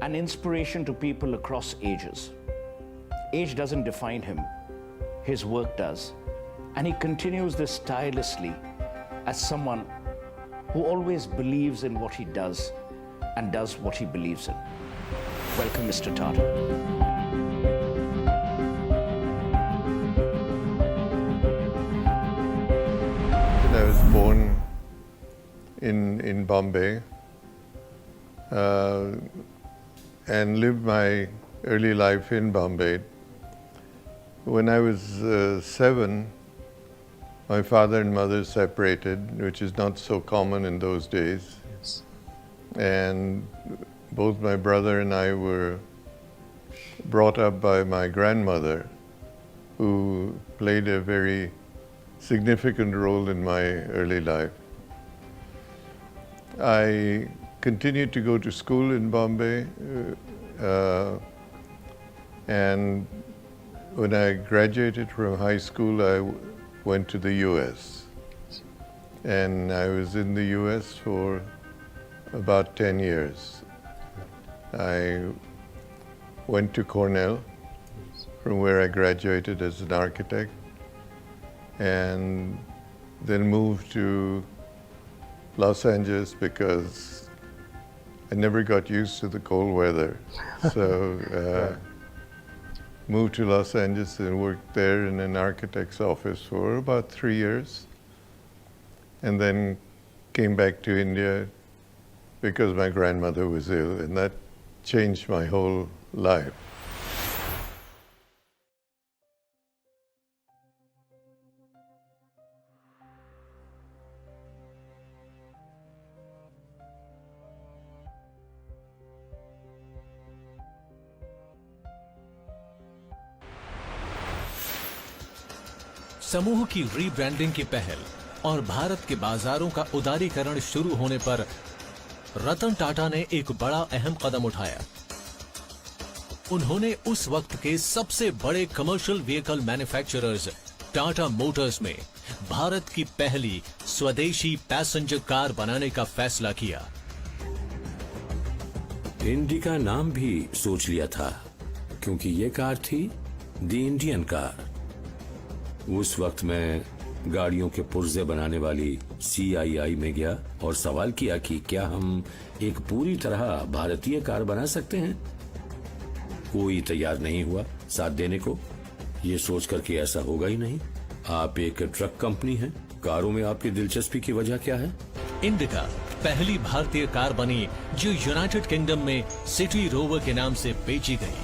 an inspiration to people across ages. Age doesn't define him, his work does. And he continues this tirelessly as someone who always believes in what he does and does what he believes in. Welcome, Mr. Tata. I was born in Bombay and lived my early life in Bombay. When I was 7, my father and mother separated, which is not so common in those days. Yes. And both my brother and I were brought up by my grandmother, who played a very significant role in my early life. I continued to go to school in Bombay, and when I graduated from high school, I went to the US. And I was in the US for about 10 years. I went to Cornell, from where I graduated as an architect, and then moved to Los Angeles because I never got used to the cold weather. So moved to Los Angeles and worked there in an architect's office for about 3 years, and then came back to India because my grandmother was ill, and that changed my whole life. समूह की rebranding की पहल और भारत के बाजारों का उदारीकरण शुरू होने पर रतन टाटा ने एक बड़ा अहम कदम उठाया। उन्होंने उस वक्त के सबसे बड़े commercial vehicle manufacturers Tata Motors में भारत की पहली स्वदेशी पैसेंजर कार बनाने का फैसला किया। इंडिका नाम भी सोच लिया था, क्योंकि ये कार थी द इंडियन कार। उस वक्त मैं गाड़ियों के पुर्जे बनाने वाली CII में गया और सवाल किया कि क्या हम एक पूरी तरह भारतीय कार बना सकते हैं। कोई तैयार नहीं हुआ साथ देने को। ये सोचकर कि ऐसा होगा ही नहीं। आप एक ट्रक कंपनी हैं, कारों में आपकी दिलचस्पी की वजह क्या है? इंडिका पहली भारतीय कार बनी जो यूनाइटेड किंगडम में सिटी रोवर के नाम से बेची गई।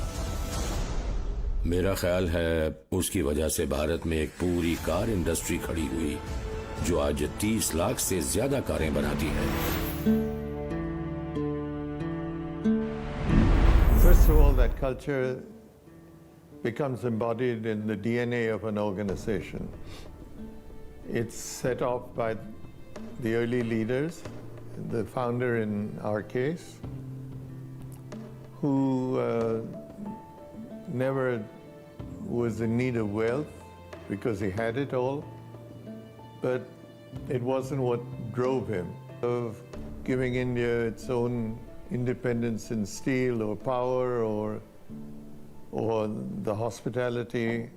मेरा ख्याल है उसकी वजह से भारत में एक पूरी कार इंडस्ट्री खड़ी हुई, जो आज 30 लाख से ज्यादा कारें बनाती है। First of all, that culture becomes embodied in the DNA of an organization. It's set off by the early leaders, the founder in our case, who never was in need of wealth because he had it all, but it wasn't what drove him. Of giving India its own independence in steel or power or the hospitality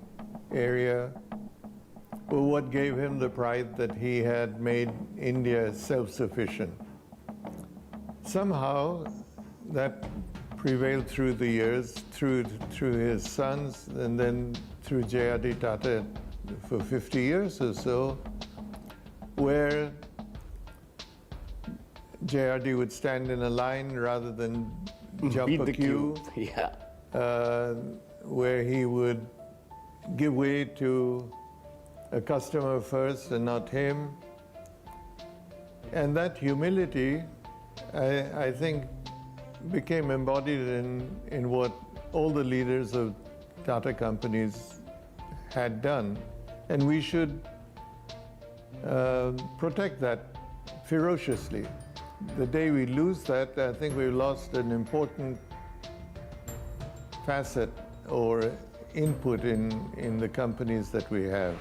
area, but what gave him the pride that he had made India self-sufficient. Somehow that prevailed through the years, through his sons, and then through Jaguar Tata for 50 years or so, where Jaguar would stand in a line rather than jump Beat a the queue. Yeah. Where he would give way to a customer first and not him. And that humility, I think, became embodied in what all the leaders of Tata companies had done. And we should protect that ferociously. The day we lose that, I think we've lost an important facet or input in the companies that we have.